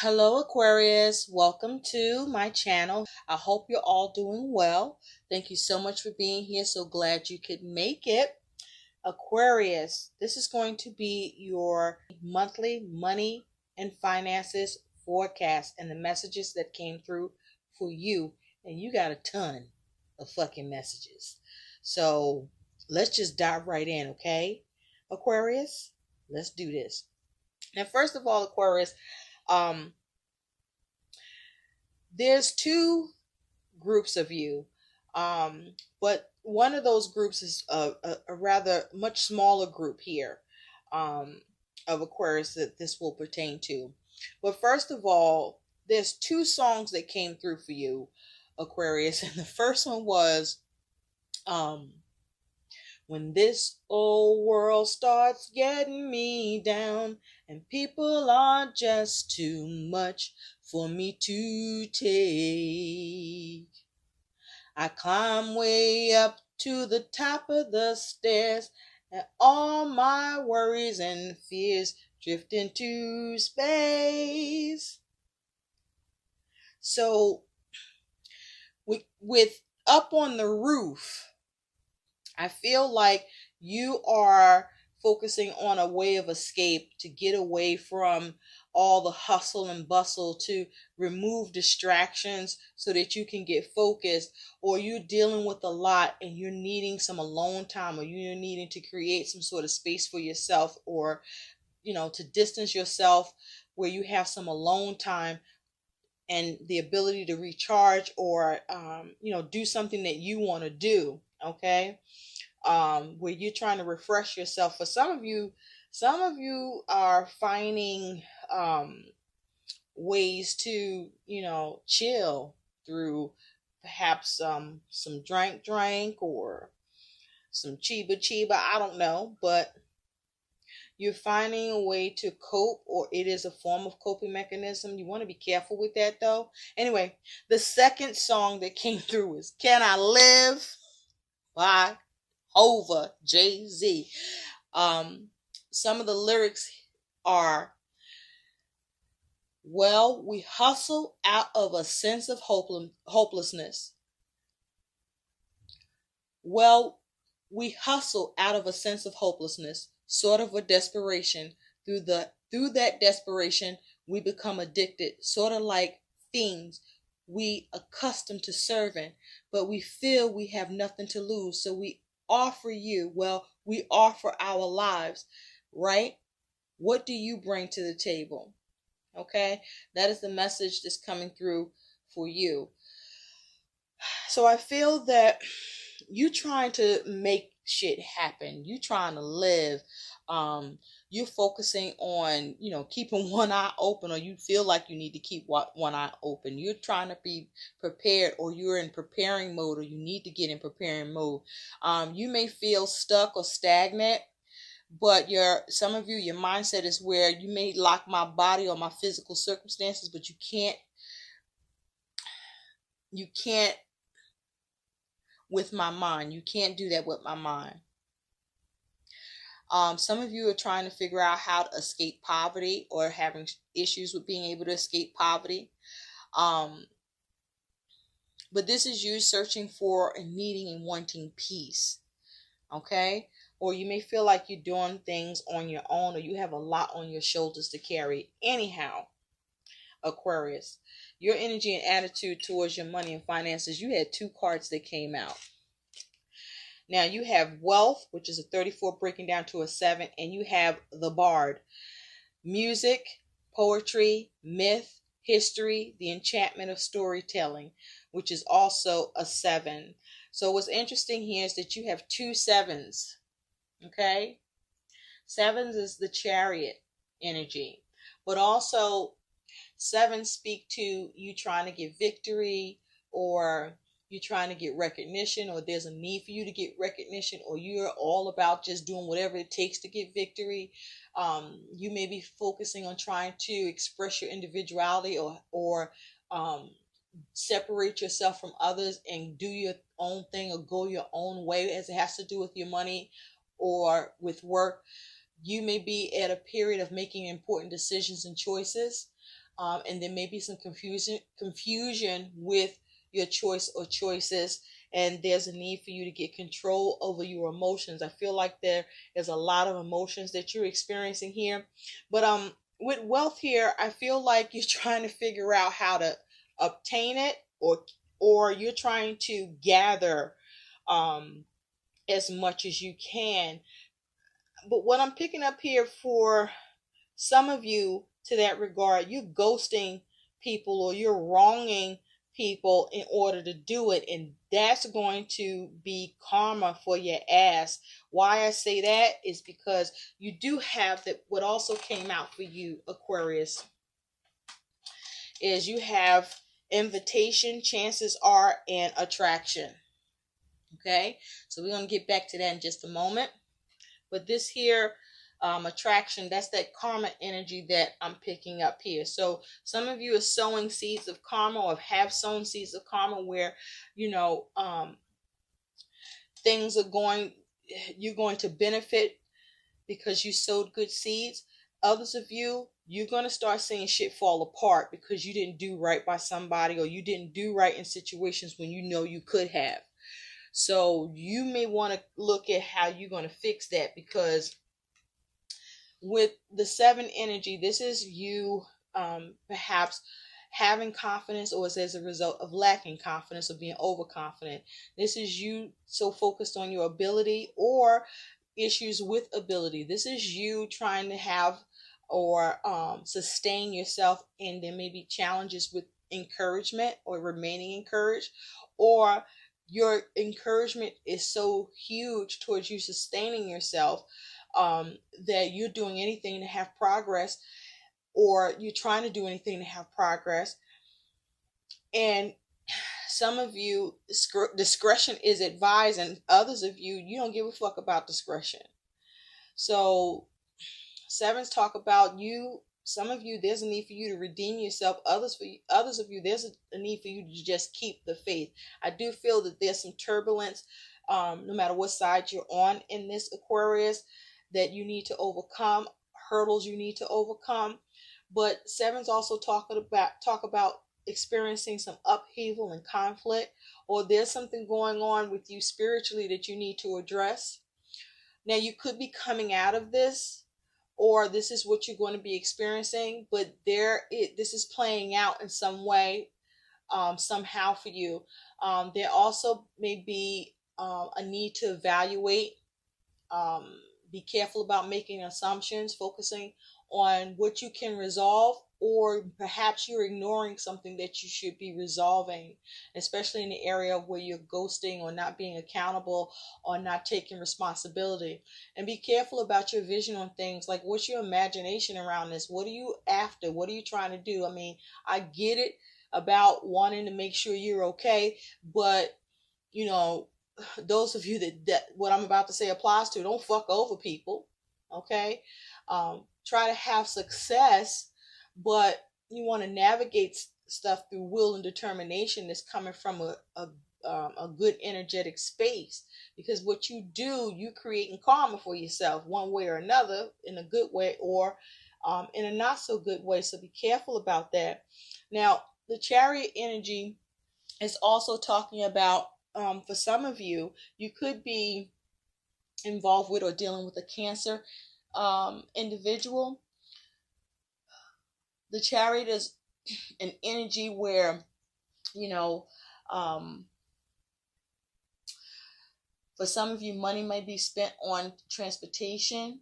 Hello, Aquarius. Welcome to my channel. I hope you're all doing well. Thank you so much for being here. So glad you could make it. Aquarius, this is going to be your monthly money and finances forecast and the messages that came through for you. And you got a ton of fucking messages. So let's just dive right in, okay? Aquarius, let's do this. Now, first of all, Aquarius, um, there's two groups of you, but one of those groups is a rather much smaller group here, um, of Aquarius that this will pertain to. But first of all, there's two songs that came through for you, Aquarius, and the first one was um, when this old world starts getting me down and people are just too much for me to take. I climb way up to the top of the stairs and all my worries and fears drift into space. So with Up on the Roof, I feel like you are focusing on a way of escape to get away from all the hustle and bustle, to remove distractions so that you can get focused, or you're dealing with a lot and you're needing some alone time, or you're needing to create some sort of space for yourself, or to distance yourself where you have some alone time and the ability to recharge, or do something that you want to do. Okay. Where you're trying to refresh yourself. For some of you are finding ways to, chill through perhaps some drink or some chiba. I don't know, but you're finding a way to cope, or it is a form of coping mechanism. You want to be careful with that, though. Anyway, the second song that came through is "Can I Live" by Over Jay-Z. Some of the lyrics are, well, we hustle out of a sense of hopelessness. Well, we hustle out of a sense of hopelessness, sort of a desperation. Through that desperation, we become addicted, sort of like fiends. We accustomed to serving, but we feel we have nothing to lose, so we offer our lives, right? What do you bring to the table? Okay, that is the message that's coming through for you. So I feel that you trying to make shit happen. You trying to live. You're focusing on, keeping one eye open, or you feel like you need to keep one eye open. You're trying to be prepared, or you're in preparing mode, or you need to get in preparing mode. You may feel stuck or stagnant, but some of you, your mindset is where you may lock my body or my physical circumstances, but you can't with my mind. You can't do that with my mind. Some of you are trying to figure out how to escape poverty, or having issues with being able to escape poverty. But this is you searching for and needing and wanting peace. Okay? Or you may feel like you're doing things on your own, or you have a lot on your shoulders to carry. Anyhow, Aquarius, your energy and attitude towards your money and finances, you had two cards that came out. Now you have wealth, which is a 34 breaking down to a 7, and you have the Bard. Music, poetry, myth, history, the enchantment of storytelling, which is also a 7. So what's interesting here is that you have two 7s. Okay? 7s is the Chariot energy. But also 7s speak to you trying to get victory, or you're trying to get recognition, or there's a need for you to get recognition, or you're all about just doing whatever it takes to get victory. You may be focusing on trying to express your individuality, or separate yourself from others and do your own thing, or go your own way, as it has to do with your money or with work. You may be at a period of making important decisions and choices. and there may be some confusion with your choice or choices, and there's a need for you to get control over your emotions. I feel like there is a lot of emotions that you're experiencing here, but with wealth here, I feel like you're trying to figure out how to obtain it, or you're trying to gather um as much as you can. But what I'm picking up here for some of you, to that regard, you're ghosting people or you're wronging people in order to do it, and that's going to be karma for your ass. Why I say that is because you do have that. What also came out for you, Aquarius, is you have invitation, chances are, and attraction. Okay, so we're going to get back to that in just a moment. But this here, attraction, that's that karma energy that I'm picking up here. So some of you are sowing seeds of karma, or have sown seeds of karma, where things are going, you're going to benefit because you sowed good seeds. Others of you, you're going to start seeing shit fall apart because you didn't do right by somebody, or you didn't do right in situations when you know you could have. So you may want to look at how you're going to fix that, because with the 7 energy, this is you perhaps having confidence, or is as a result of lacking confidence or being overconfident. This is you so focused on your ability or issues with ability. This is you trying to have or sustain yourself, and there may be challenges with encouragement or remaining encouraged, or your encouragement is so huge towards you sustaining yourself that you're doing anything to have progress, or you're trying to do anything to have progress. And some of you, discretion is advised, and others of you, you don't give a fuck about discretion. So sevens talk about you. Some of you, there's a need for you to redeem yourself. Others of you, there's a need for you to just keep the faith. I do feel that there's some turbulence, no matter what side you're on in this, Aquarius, that you need to overcome, hurdles you need to overcome. But sevens also talk about experiencing some upheaval and conflict, or there's something going on with you spiritually that you need to address. Now, you could be coming out of this, or this is what you're going to be experiencing, but this is playing out in some way, somehow for you. There also may be a need to evaluate. Be careful about making assumptions, focusing on what you can resolve, or perhaps you're ignoring something that you should be resolving, especially in the area where you're ghosting or not being accountable or not taking responsibility. And be careful about your vision on things. Like, what's your imagination around this? What are you after? What are you trying to do? I mean, I get it about wanting to make sure you're okay, but those of you that what I'm about to say applies to, don't fuck over people. Okay, try to have success, but you want to navigate stuff through will and determination that's coming from a good energetic space, because what you do, you creating karma for yourself one way or another, in a good way or in a not so good way. So be careful about that. Now, the Chariot energy is also talking about, for some of you, you could be involved with or dealing with a Cancer individual. The Chariot is an energy where, for some of you, money may be spent on transportation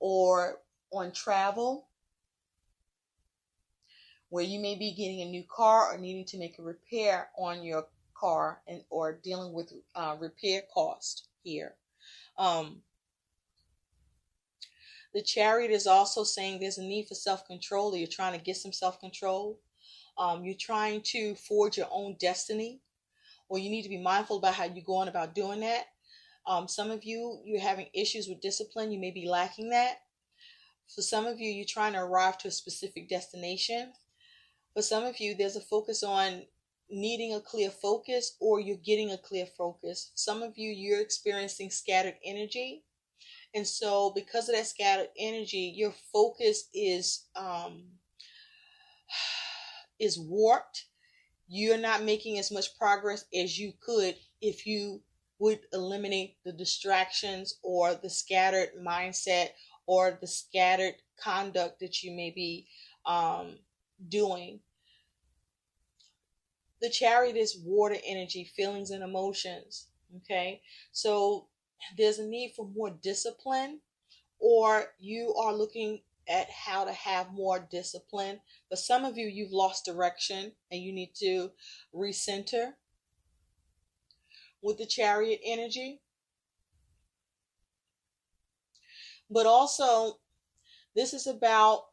or on travel, where you may be getting a new car or needing to make a repair on your car, or dealing with repair cost here. The Chariot is also saying there's a need for self-control, or you're trying to get some self-control. You're trying to forge your own destiny, or you need to be mindful about how you're going about doing that. Some of you, you're having issues with discipline. You may be lacking that. For some of you, you're trying to arrive to a specific destination. For some of you, there's a focus on needing a clear focus, or you're getting a clear focus. Some of you, you're experiencing scattered energy. And so because of that scattered energy, your focus is is warped. You're not making as much progress as you could if you would eliminate the distractions or the scattered mindset or the scattered conduct that you may be doing. The Chariot is water energy, feelings and emotions. Okay, so there's a need for more discipline, or you are looking at how to have more discipline. But some of you, you've lost direction and you need to recenter with the Chariot energy. But also, this is about,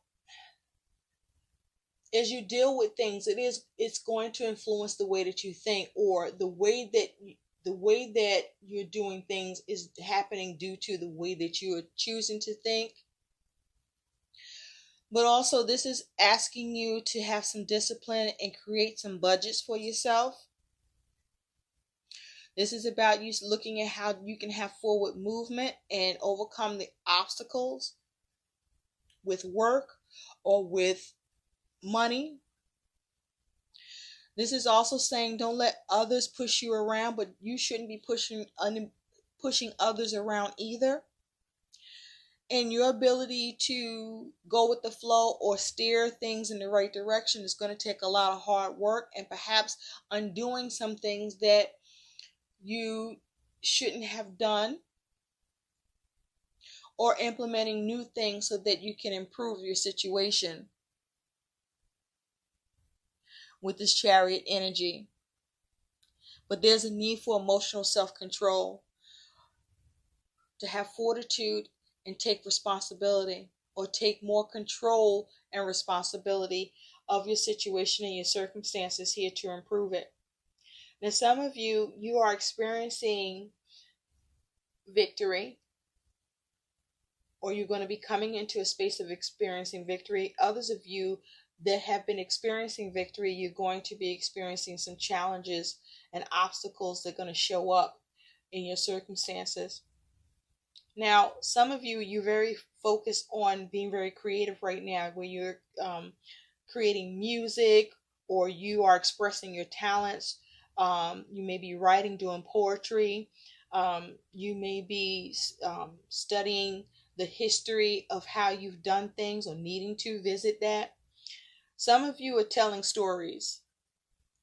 as you deal with things, it's going to influence the way that you think, or the way that you're doing things is happening due to the way that you are choosing to think. But also, this is asking you to have some discipline and create some budgets for yourself. This is about you looking at how you can have forward movement and overcome the obstacles with work or with money. This is also saying don't let others push you around, but you shouldn't be pushing others around either. And your ability to go with the flow or steer things in the right direction is going to take a lot of hard work, and perhaps undoing some things that you shouldn't have done, or implementing new things so that you can improve your situation with this Chariot energy. But there's a need for emotional self-control, to have fortitude and take responsibility, or take more control and responsibility of your situation and your circumstances here to improve it. Now, some of you, you are experiencing victory, or you're going to be coming into a space of experiencing victory. Others of you that have been experiencing victory, you're going to be experiencing some challenges and obstacles that are going to show up in your circumstances. Now, some of you, you're very focused on being very creative right now, where you're creating music, or you are expressing your talents. You may be writing, doing poetry. You may be studying the history of how you've done things, or needing to visit that. Some of you are telling stories,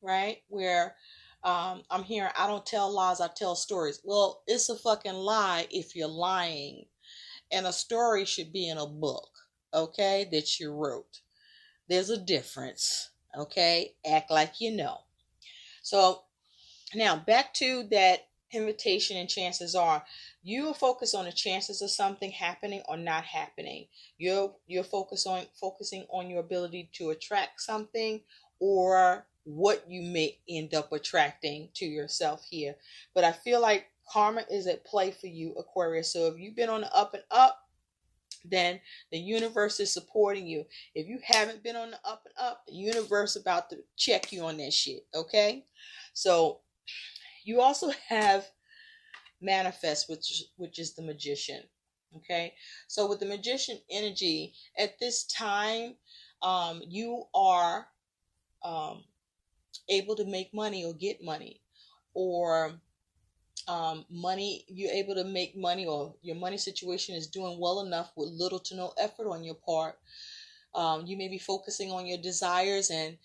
right? Where I'm hearing, I don't tell lies, I tell stories. Well, it's a fucking lie if you're lying. And a story should be in a book, okay, that you wrote. There's a difference, okay? Act like you know. So now back to that invitation, and chances are you will focus on the chances of something happening or not happening. You're focusing on your ability to attract something, or what you may end up attracting to yourself here. But I feel like karma is at play for you, Aquarius. So if you've been on the up and up, then the universe is supporting you. If you haven't been on the up and up, the universe about to check you on that shit, okay? So you also have manifest, which is the Magician, okay? So with the Magician energy at this time, you are able to make money or get money, or you're able to make money, or your money situation is doing well enough with little to no effort on your part. You may be focusing on your desires and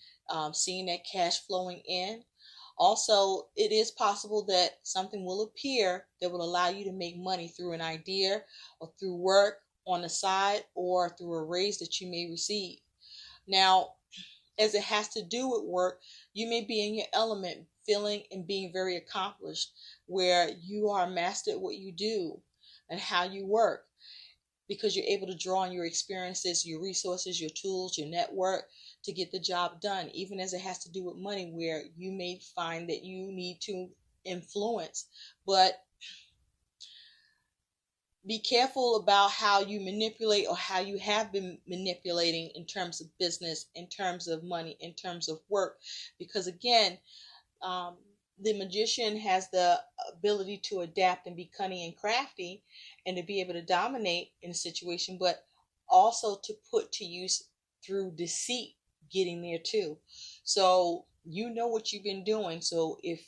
seeing that cash flowing in. Also, it is possible that something will appear that will allow you to make money through an idea, or through work on the side, or through a raise that you may receive. Now, as it has to do with work, you may be in your element, feeling and being very accomplished, where you are master at what you do and how you work, because you're able to draw on your experiences, your resources, your tools, your network to get the job done. Even as it has to do with money, where you may find that you need to influence. But be careful about how you manipulate, or how you have been manipulating, in terms of business, in terms of money, in terms of work. Because again, the Magician has the ability to adapt and be cunning and crafty, and to be able to dominate in a situation, but also to put to use through deceit getting there too. So you know what you've been doing. So if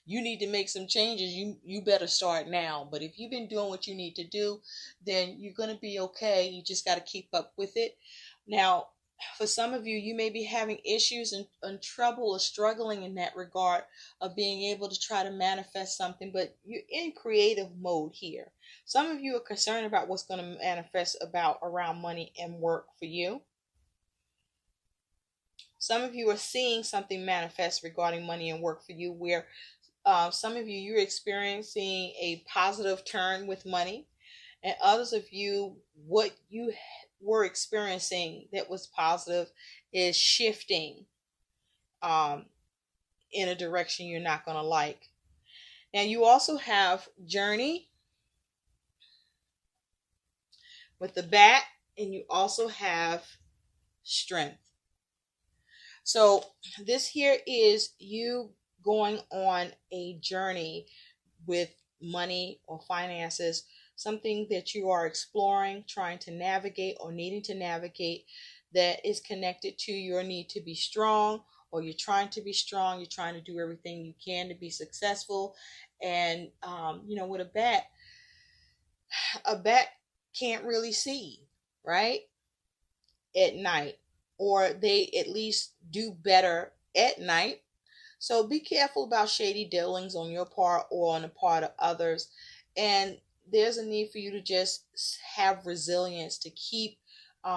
you need to make some changes, you better start now. But if you've been doing what you need to do, then you're going to be okay. You just got to keep up with it. Now, for some of you, you may be having issues and trouble or struggling in that regard of being able to try to manifest something, but you're in creative mode here. Some of you are concerned about what's going to manifest about around money and work for you. Some of you are seeing something manifest regarding money and work for you, where some of you, you're experiencing a positive turn with money, and others of you, what you were experiencing that was positive is shifting in a direction you're not going to like. Now, you also have journey with the bat, and you also have strength. So this here is you going on a journey with money or finances, something that you are exploring, trying to navigate or needing to navigate, that is connected to your need to be strong, or you're trying to be strong, you're trying to do everything you can to be successful. And with a bat can't really see, right, at night, or they at least do better at night. So be careful about shady dealings on your part or on the part of others. And there's a need for you to just have resilience to keep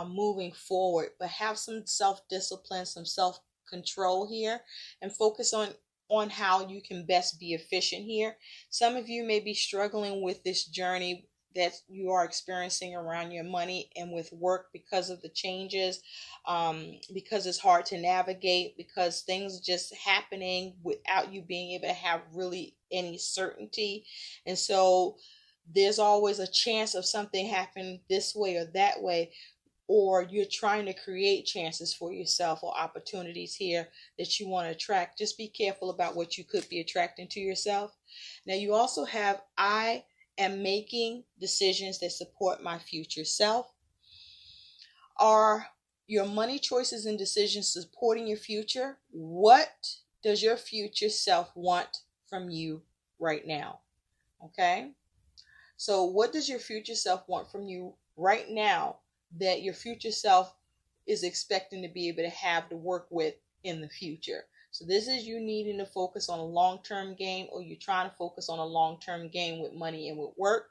moving forward, but have some self-discipline, some self-control here, and focus on how you can best be efficient here. Some of you may be struggling with this journey that you are experiencing around your money and with work because of the changes, because it's hard to navigate, because things are just happening without you being able to have really any certainty. And so there's always a chance of something happening this way or that way, or you're trying to create chances for yourself or opportunities here that you want to attract. Just be careful about what you could be attracting to yourself. Now, you also have I am making decisions that support my future self. Are your money choices and decisions supporting your future? What does your future self want from you right now? Okay. So what does your future self want from you right now that your future self is expecting to be able to have to work with in the future? So this is you needing to focus on a long-term game, or you're trying to focus on a long-term game with money and with work.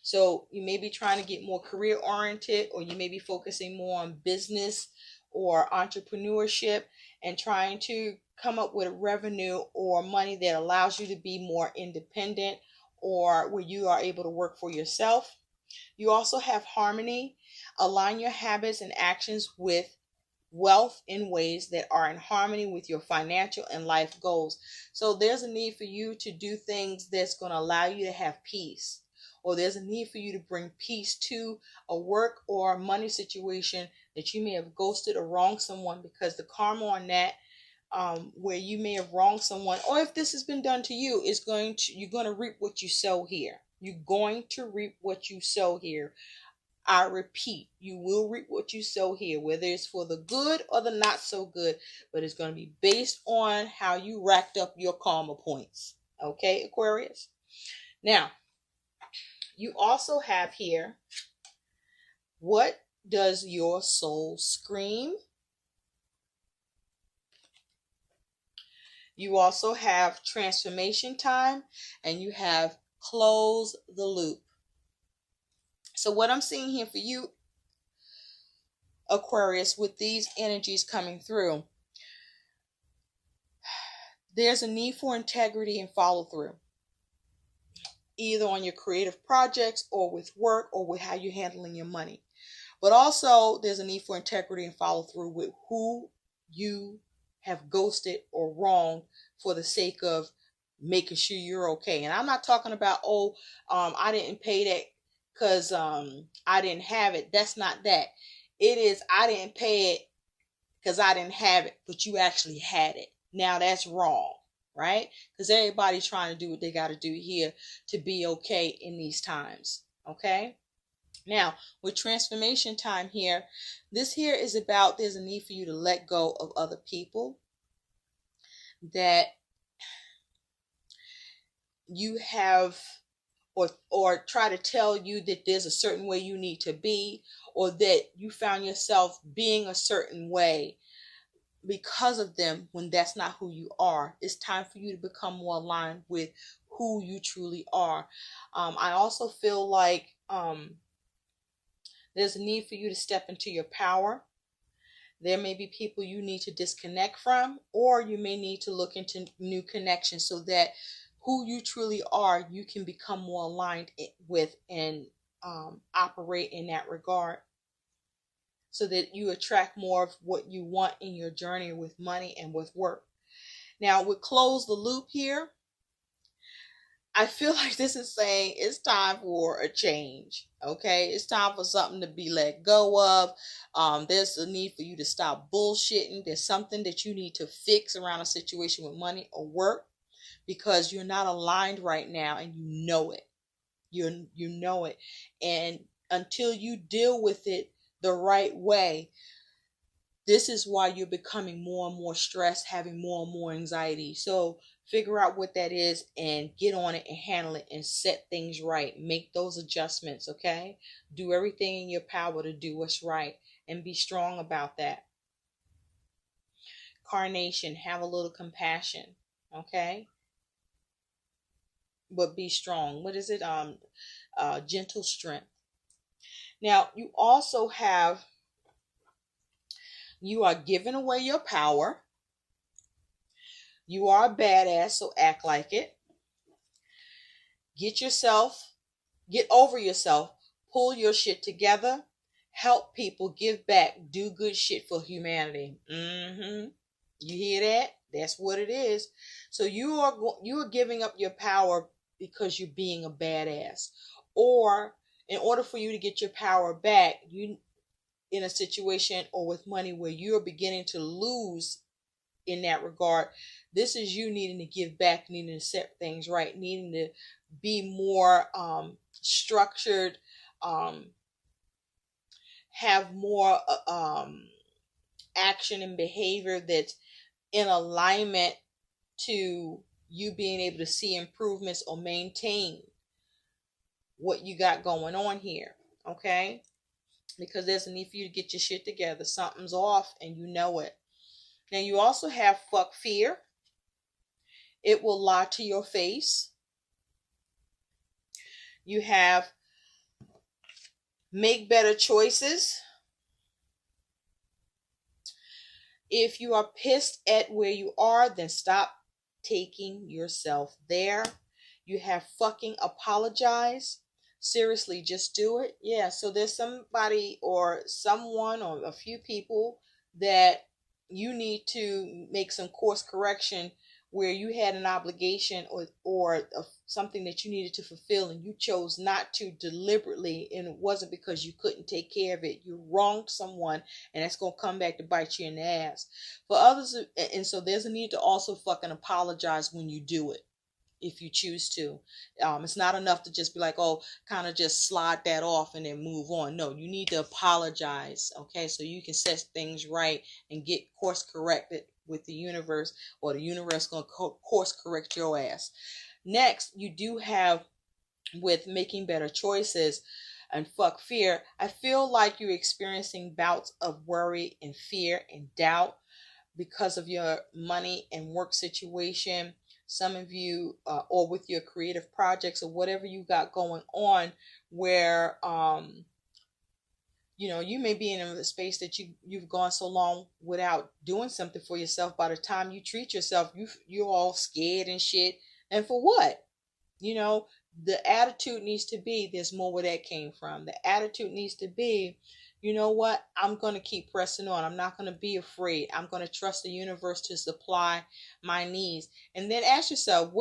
So you may be trying to get more career oriented, or you may be focusing more on business or entrepreneurship and trying to come up with a revenue or money that allows you to be more independent, or where you are able to work for yourself. You also have harmony. Align your habits and actions with wealth in ways that are in harmony with your financial and life goals. So there's a need for you to do things that's going to allow you to have peace, or there's a need for you to bring peace to a work or money situation that you may have ghosted or wronged someone, because the karma on that, where you may have wronged someone, or if this has been done to you, is you're going to reap what you sow here. You're going to reap what you sow here. I repeat, you will reap what you sow here, whether it's for the good or the not so good, but it's going to be based on how you racked up your karma points. Okay, Aquarius? Now, you also have here, what does your soul scream? You also have transformation time, and you have close the loop. So what I'm seeing here for you, Aquarius, with these energies coming through, there's a need for integrity and follow through, either on your creative projects or with work or with how you're handling your money. But also there's a need for integrity and follow through with who you have ghosted or wronged for the sake of making sure you're okay. And I'm not talking about, I didn't pay that because I didn't have it. That's not that. It is, I didn't pay it because I didn't have it, but you actually had it. Now that's wrong, right? Because everybody's trying to do what they got to do here to be okay in these times. Okay. Now, with transformation time here, this here is about there's a need for you to let go of other people that you have or try to tell you that there's a certain way you need to be, or that you found yourself being a certain way because of them when that's not who you are. It's time for you to become more aligned with who you truly are. I also feel like there's a need for you to step into your power. There may be people you need to disconnect from, or you may need to look into new connections so that who you truly are, you can become more aligned with and operate in that regard, so that you attract more of what you want in your journey with money and with work. Now, with close the loop here, I feel like this is saying it's time for a change. Okay, it's time for something to be let go of. There's a need for you to stop bullshitting. There's something that you need to fix around a situation with money or work, because you're not aligned right now and you know it. You know it. And until you deal with it the right way, this is why you're becoming more and more stressed, having more and more anxiety. So figure out what that is and get on it and handle it and set things right. Make those adjustments, okay? Do everything in your power to do what's right and be strong about that. Carnation, have a little compassion, okay? But be strong. What is it? Gentle strength. Now, you also have, you are giving away your power. You are a badass, so act like it. Get over yourself, pull your shit together, help people, give back, do good shit for humanity. You hear that? That's what it is. So you are giving up your power because you're being a badass. Or in order for you to get your power back, you in a situation or with money where you're beginning to lose in that regard, this is you needing to give back, needing to set things right, needing to be more structured, have more action and behavior that's in alignment to you being able to see improvements or maintain what you got going on here, okay? Because there's a need for you to get your shit together. Something's off and you know it. Now, you also have fuck fear. It will lie to your face. You have make better choices. If you are pissed at where you are, then stop taking yourself there. You have fucking apologize. Seriously, just do it. Yeah, so there's somebody or someone or a few people that you need to make some course correction where you had an obligation or something that you needed to fulfill and you chose not to deliberately, and it wasn't because you couldn't take care of it. You wronged someone and that's going to come back to bite you in the ass. For others, and so there's a need to also fucking apologize when you do it, if you choose to. It's not enough to just be like, oh, kind of just slide that off and then move on. No, you need to apologize, okay, so you can set things right and get course corrected with the universe, or the universe going to course correct your ass. Next, you do have, with making better choices and fuck fear, I feel like you're experiencing bouts of worry and fear and doubt because of your money and work situation. Some of you, or with your creative projects or whatever you got going on, where you may be in a space that you've gone so long without doing something for yourself. By the time you treat yourself, you're all scared and shit. And for what? The attitude needs to be, there's more where that came from. The attitude needs to be, you know what? I'm going to keep pressing on. I'm not going to be afraid. I'm going to trust the universe to supply my needs. And then ask yourself,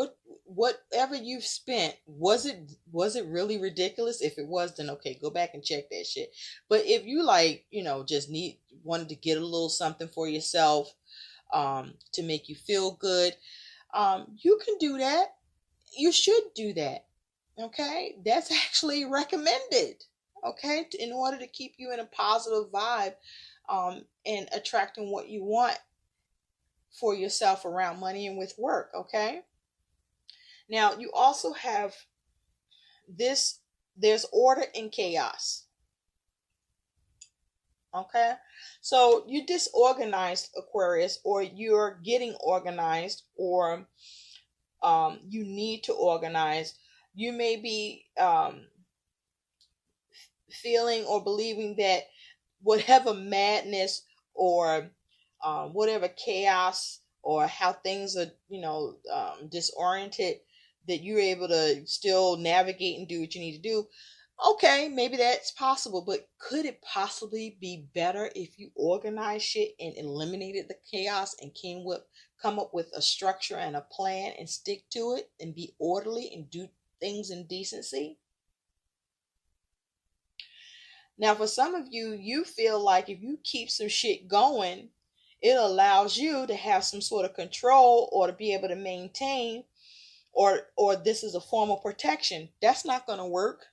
whatever you've spent, was it really ridiculous? If it was, then okay, go back and check that shit. But if you just wanted to get a little something for yourself, to make you feel good, you can do that. You should do that. Okay, that's actually recommended. okay, in order to keep you in a positive vibe, and attracting what you want for yourself around money and with work, okay? Now, you also have this, there's order and chaos, okay? So you disorganized, Aquarius, or you're getting organized, or you need to organize. You may be feeling or believing that whatever madness or whatever chaos or how things are, disoriented, that you're able to still navigate and do what you need to do. Okay, maybe that's possible, but could it possibly be better if you organized shit and eliminated the chaos and come up with a structure and a plan and stick to it and be orderly and do things in decency? Now, for some of you, you feel like if you keep some shit going, it allows you to have some sort of control or to be able to maintain, or this is a form of protection. That's not going to work.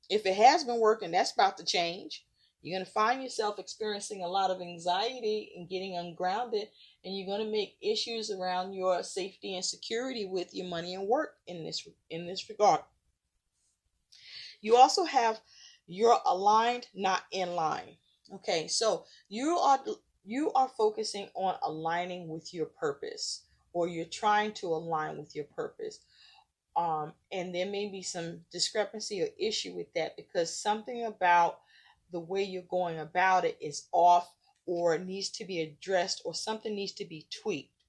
If it has been working, that's about to change. You're going to find yourself experiencing a lot of anxiety and getting ungrounded, and you're going to make issues around your safety and security with your money and work in this regard. You also have, you're aligned, not in line. Okay, so you are focusing on aligning with your purpose, or you're trying to align with your purpose. And there may be some discrepancy or issue with that because something about the way you're going about it is off, or needs to be addressed, or something needs to be tweaked.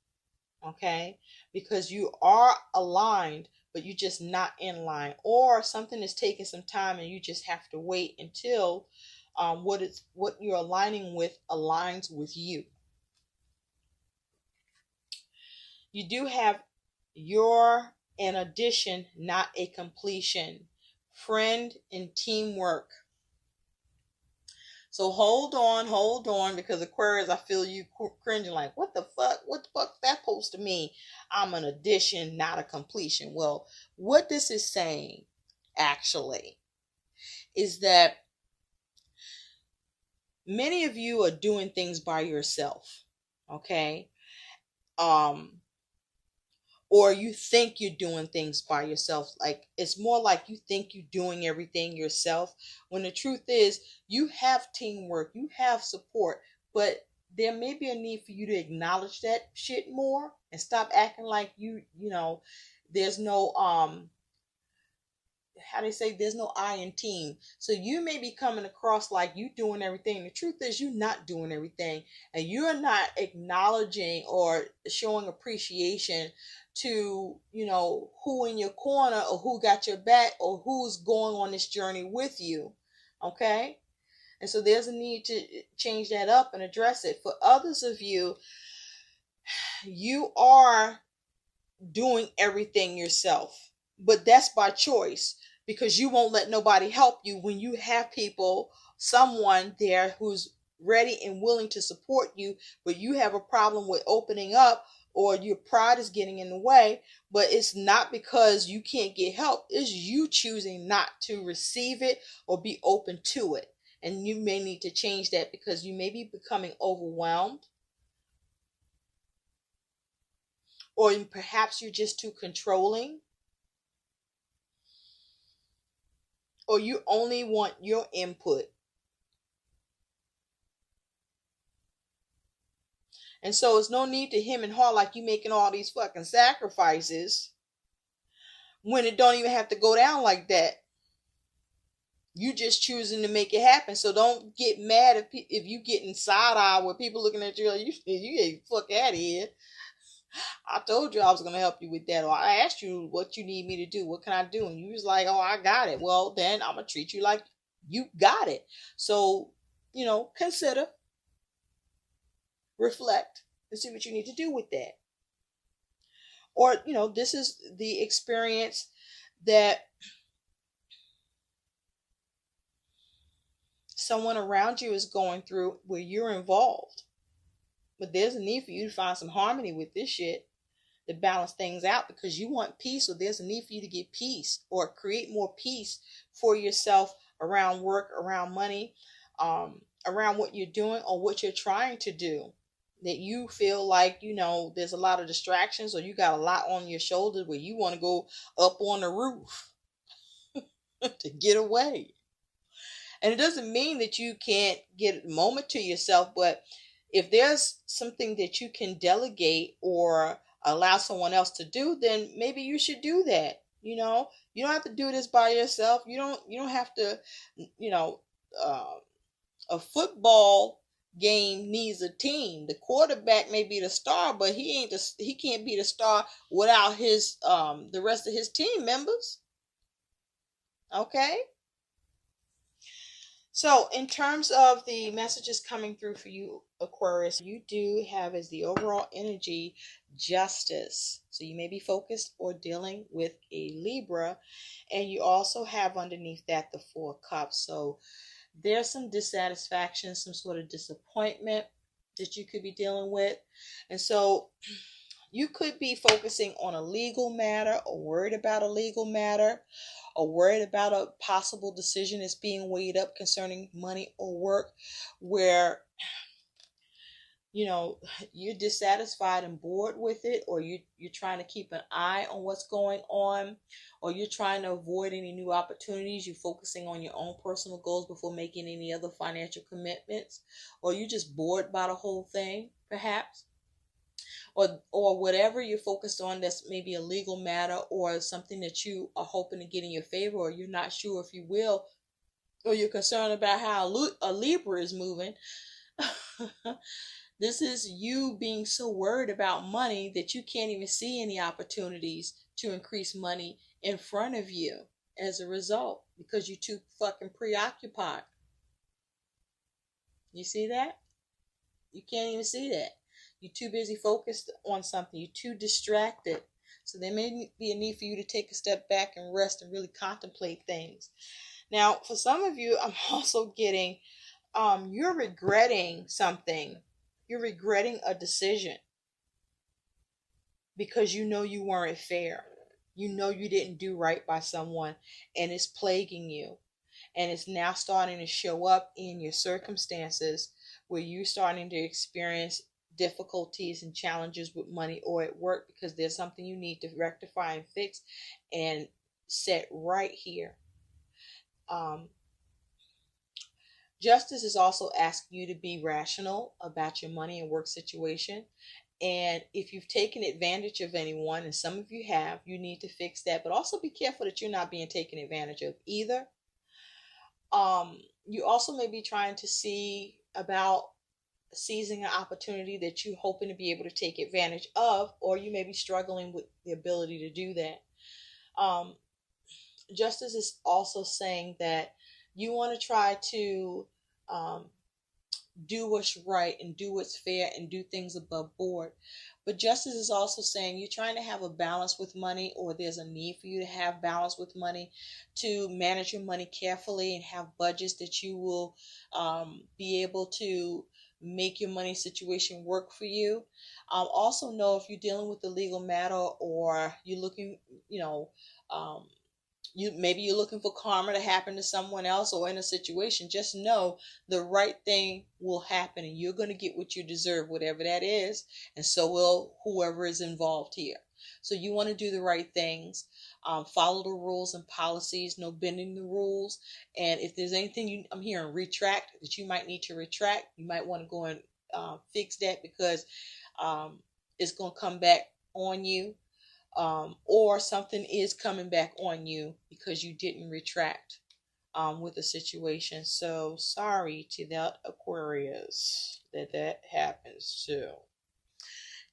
Okay, because you are aligned, but you're just not in line, or something is taking some time and you just have to wait until what you're aligning with aligns with you. You do have your an addition, not a completion. Friend and teamwork. So hold on, because Aquarius, I feel you cringing like, what the fuck? What the fuck that supposed to mean? I'm an addition, not a completion. Well, what this is saying, actually, is that many of you are doing things by yourself, okay? Or you think you're doing things by yourself. Like, it's more like you think you're doing everything yourself, when the truth is you have teamwork, you have support, but there may be a need for you to acknowledge that shit more and stop acting like there's no how they say, there's no I in team. So you may be coming across like you doing everything. The truth is you're not doing everything, and you're not acknowledging or showing appreciation to, who in your corner, or who got your back, or who's going on this journey with you. Okay? And so there's a need to change that up and address it. For others of you, you are doing everything yourself, but that's by choice, because you won't let nobody help you when you have someone there who's ready and willing to support you, but you have a problem with opening up, or your pride is getting in the way. But it's not because you can't get help, it's you choosing not to receive it or be open to it. And you may need to change that because you may be becoming overwhelmed, or perhaps you're just too controlling, or you only want your input. And so it's no need to him and haw like you making all these fucking sacrifices when it don't even have to go down like that. You just choosing to make it happen. So don't get mad if you get inside eye with people looking at you like, you get fuck out of here. I told you I was going to help you with that. Or I asked you what you need me to do. What can I do? And you was like, oh, I got it. Well, then I'm going to treat you like you got it. So, consider, reflect, and see what you need to do with that. Or, this is the experience that someone around you is going through where you're involved. But there's a need for you to find some harmony with this shit to balance things out, because you want peace, or there's a need for you to get peace or create more peace for yourself around work, around money, around what you're doing or what you're trying to do, that you feel like, there's a lot of distractions or you got a lot on your shoulders where you want to go up on the roof to get away. And it doesn't mean that you can't get a moment to yourself, but if there's something that you can delegate or allow someone else to do, then maybe you should do that. You don't have to do this by yourself. You don't have to, you know, uh, a football game needs a team. The quarterback may be the star, but he can't be the star without his the rest of his team members. Okay? So, in terms of the messages coming through for you, Aquarius, you do have as the overall energy justice. So, you may be focused or dealing with a Libra, and you also have underneath that the Four Cups. So, there's some dissatisfaction, some sort of disappointment that you could be dealing with. And so, you could be focusing on a legal matter or worried about a legal matter or worried about a possible decision that's being weighed up concerning money or work where you're dissatisfied and bored with it, or you're trying to keep an eye on what's going on, or you're trying to avoid any new opportunities. You're focusing on your own personal goals before making any other financial commitments, or you're just bored by the whole thing perhaps, or whatever you're focused on that's maybe a legal matter or something that you are hoping to get in your favor, or you're not sure if you will, or you're concerned about how a Libra is moving. This is you being so worried about money that you can't even see any opportunities to increase money in front of you as a result because you're too fucking preoccupied. You see that? You can't even see that. You're too busy focused on something. You're too distracted. So there may be a need for you to take a step back and rest and really contemplate things. Now, for some of you, I'm also getting you're regretting something. You're regretting a decision because you weren't fair. You didn't do right by someone and it's plaguing you. And it's now starting to show up in your circumstances where you're starting to experience difficulties and challenges with money or at work because there's something you need to rectify and fix and set right here. Justice is also asking you to be rational about your money and work situation. And if you've taken advantage of anyone, and some of you have, you need to fix that. But also be careful that you're not being taken advantage of either. You also may be trying to see about seizing an opportunity that you're hoping to be able to take advantage of, or you may be struggling with the ability to do that. Justice is also saying that you want to try to do what's right and do what's fair and do things above board. But justice is also saying you're trying to have a balance with money, or there's a need for you to have balance with money, to manage your money carefully and have budgets that you will be able to make your money situation work for you. Also know if you're dealing with a legal matter or you're looking, you're looking for karma to happen to someone else or in a situation, just know the right thing will happen and you're going to get what you deserve, whatever that is, and so will whoever is involved here. So you want to do the right things, follow the rules and policies, no bending the rules. And if there's anything I'm hearing retract that you might need to retract, you might want to go and fix that because it's going to come back on you. Or something is coming back on you because you didn't retract with the situation. So sorry to that Aquarius that happens to.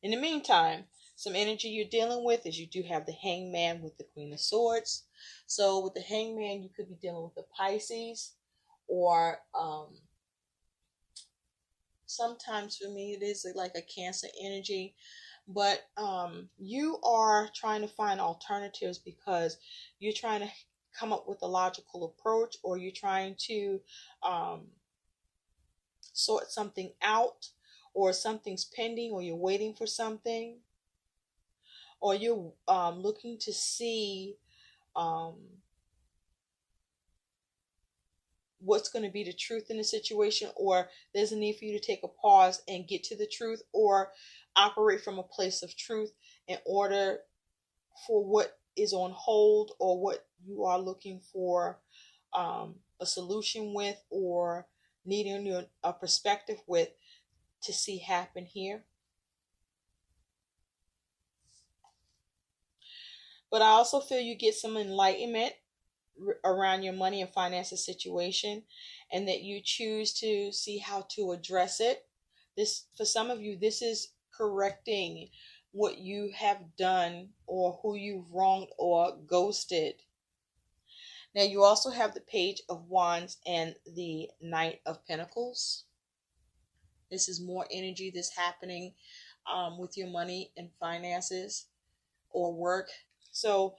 In the meantime, some energy you're dealing with is you do have the Hangman with the Queen of Swords. So with the Hangman, you could be dealing with the Pisces, or sometimes for me it is like a Cancer energy. But you are trying to find alternatives because you're trying to come up with a logical approach, or you're trying to sort something out, or something's pending, or you're waiting for something, or you're looking to see what's going to be the truth in the situation, or there's a need for you to take a pause and get to the truth, or operate from a place of truth in order for what is on hold or what you are looking for a solution with, or needing a perspective with, to see happen here. But I also feel you get some enlightenment around your money and finances situation, and that you choose to see how to address it. This, for some of you, this is correcting what you have done or who you've wronged or ghosted. Now you also have the Page of Wands and the Knight of Pentacles. This is more energy that's happening with your money and finances or work. So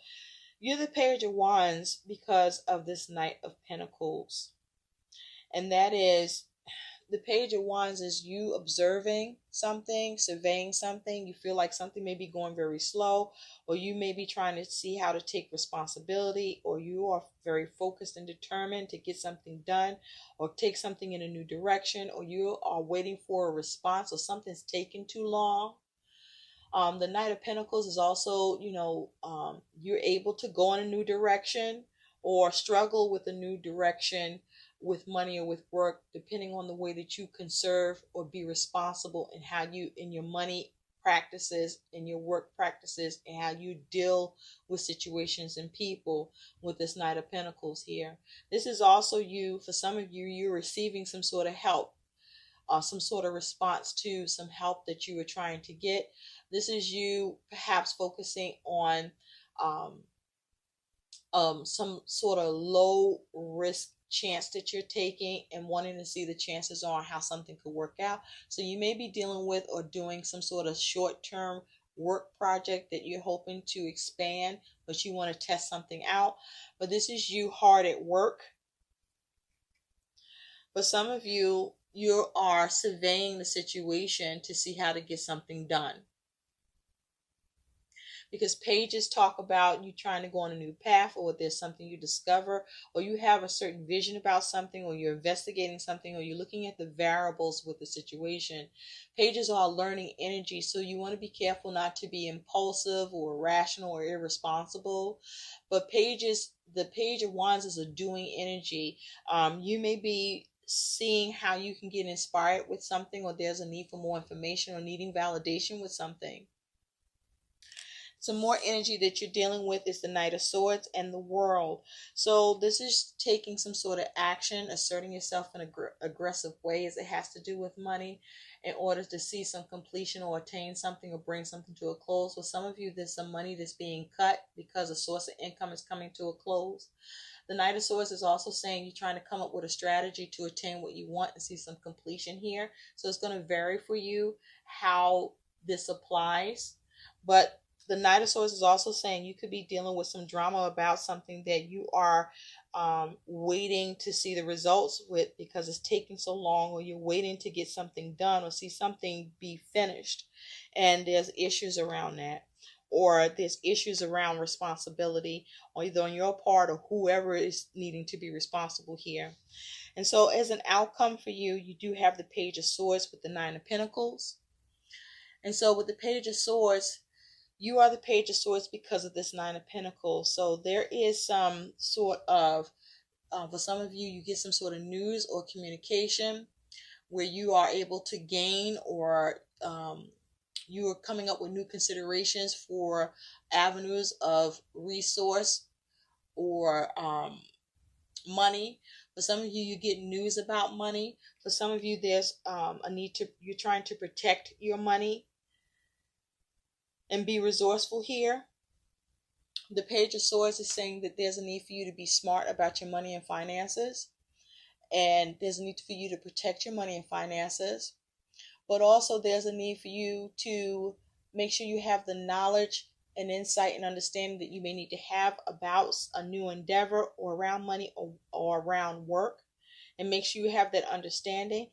you're the Page of Wands because of this Knight of Pentacles. And that is, the Page of Wands is you observing something, surveying something. You feel like something may be going very slow, or you may be trying to see how to take responsibility, or you are very focused and determined to get something done or take something in a new direction, or you are waiting for a response, or something's taking too long. The Knight of Pentacles is also, you're able to go in a new direction or struggle with a new direction with money or with work, depending on the way that you conserve or be responsible in how you, in your money practices, in your work practices, and how you deal with situations and people with this Knight of Pentacles here. This is also you, for some of you, you're receiving some sort of help, some sort of response to some help that you were trying to get. This is you perhaps focusing on some sort of low risk chance that you're taking and wanting to see the chances on how something could work out. So you may be dealing with or doing some sort of short-term work project that you're hoping to expand, but you want to test something out. But this is you hard at work. But some of you, you are surveying the situation to see how to get something done. Because pages talk about you trying to go on a new path, or there's something you discover, or you have a certain vision about something, or you're investigating something, or you're looking at the variables with the situation. Pages are learning energy, so you want to be careful not to be impulsive or irrational or irresponsible. But pages, the Page of Wands is a doing energy. You may be seeing how you can get inspired with something, or there's a need for more information, or needing validation with something. Some more energy that you're dealing with is the Knight of Swords and the World. So this is taking some sort of action, asserting yourself in an aggressive way as it has to do with money, in order to see some completion or attain something or bring something to a close. For some of you, there's some money that's being cut because a source of income is coming to a close. The Knight of Swords is also saying you're trying to come up with a strategy to attain what you want and see some completion here. So it's going to vary for you how this applies. But the Knight of Swords is also saying you could be dealing with some drama about something that you are waiting to see the results with, because it's taking so long, or you're waiting to get something done or see something be finished. And there's issues around that, or there's issues around responsibility, or either on your part or whoever is needing to be responsible here. And so as an outcome for you, you do have the Page of Swords with the Nine of Pentacles. And so with the Page of Swords, you are the Page of Swords because of this Nine of Pentacles. So there is some sort of, for some of you, you get some sort of news or communication where you are able to gain, or you are coming up with new considerations for avenues of resource or money. For some of you, you get news about money. For some of you, there's a need to, you're trying to protect your money and be resourceful here. The Page of Swords is saying that there's a need for you to be smart about your money and finances. And there's a need for you to protect your money and finances. But also there's a need for you to make sure you have the knowledge and insight and understanding that you may need to have about a new endeavor, or around money, or around work. And make sure you have that understanding.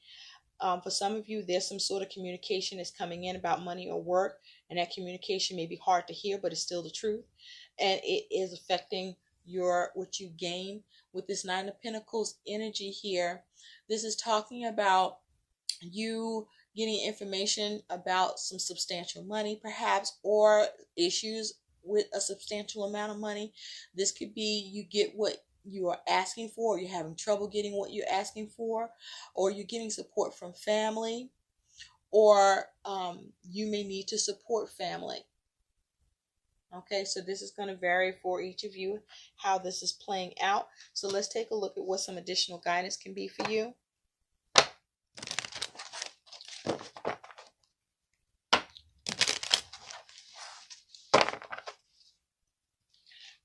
For some of you, there's some sort of communication that's coming in about money or work, and that communication may be hard to hear, but it's still the truth, and it is affecting what you gain with this Nine of Pentacles energy here. This is talking about you getting information about some substantial money perhaps, or issues with a substantial amount of money. This could be you get what you are asking for, or you're having trouble getting what you're asking for, or you're getting support from family, or you may need to support family. Okay, so this is going to vary for each of you how this is playing out. So let's take a look at what some additional guidance can be for you.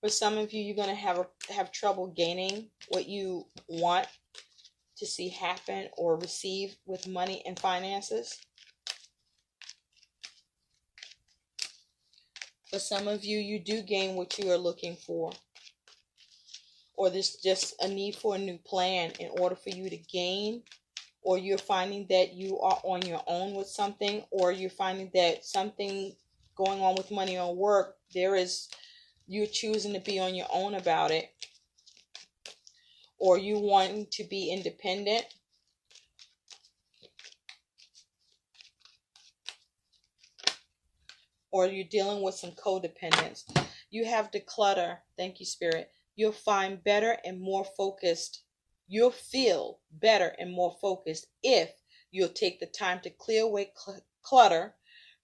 For some of you, you're going to have trouble gaining what you want to see happen or receive with money and finances. For some of you, you do gain what you are looking for. Or there's just a need for a new plan in order for you to gain. Or you're finding that you are on your own with something. Or you're finding that something going on with money or work, you're choosing to be on your own about it. Or you wanting to be independent. Or you're dealing with some codependence. You have declutter. Thank you, Spirit. You'll find better and more focused. You'll feel better and more focused if you'll take the time to clear away clutter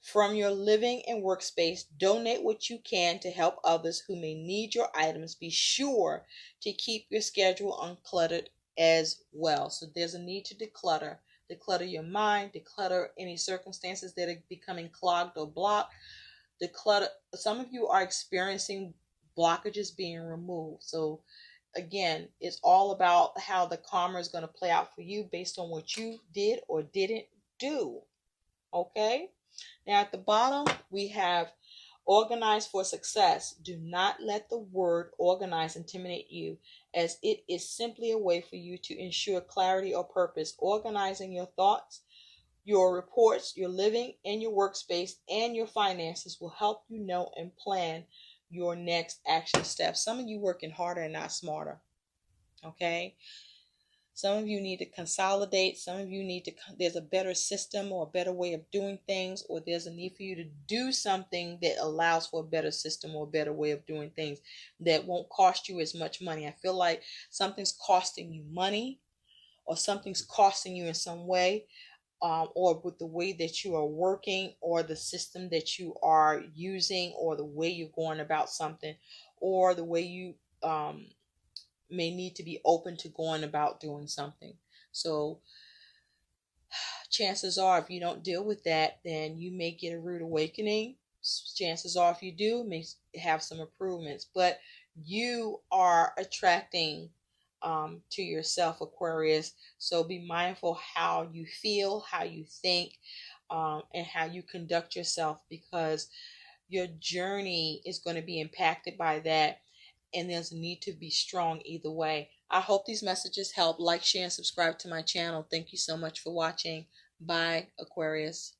from your living and workspace. Donate what you can to help others who may need your items. Be sure to keep your schedule uncluttered as well. So there's a need to declutter. Declutter your mind. Declutter any circumstances that are becoming clogged or blocked. Declutter. Some of you are experiencing blockages being removed. So again, it's all about how the karma is going to play out for you based on what you did or didn't do. Okay? Now at the bottom, we have organize for success. Do not let the word organize intimidate you, as it is simply a way for you to ensure clarity or purpose. Organizing your thoughts, your reports, your living, and your workspace, and your finances will help you know and plan your next action steps. Some of you working harder and not smarter. Okay? Some of you need to consolidate. Some of you there's a better system or a better way of doing things, or there's a need for you to do something that allows for a better system or a better way of doing things that won't cost you as much money. I feel like something's costing you money, or something's costing you in some way, or with the way that you are working, or the system that you are using, or the way you're going about something, or the way you may need to be open to going about doing something. So chances are, if you don't deal with that, then you may get a rude awakening. Chances are, if you do, may have some improvements. But you are attracting to yourself, Aquarius. So be mindful how you feel, how you think, and how you conduct yourself, because your journey is going to be impacted by that. And there's a need to be strong either way. I hope these messages help. Like, share, and subscribe to my channel. Thank you so much for watching. Bye, Aquarius.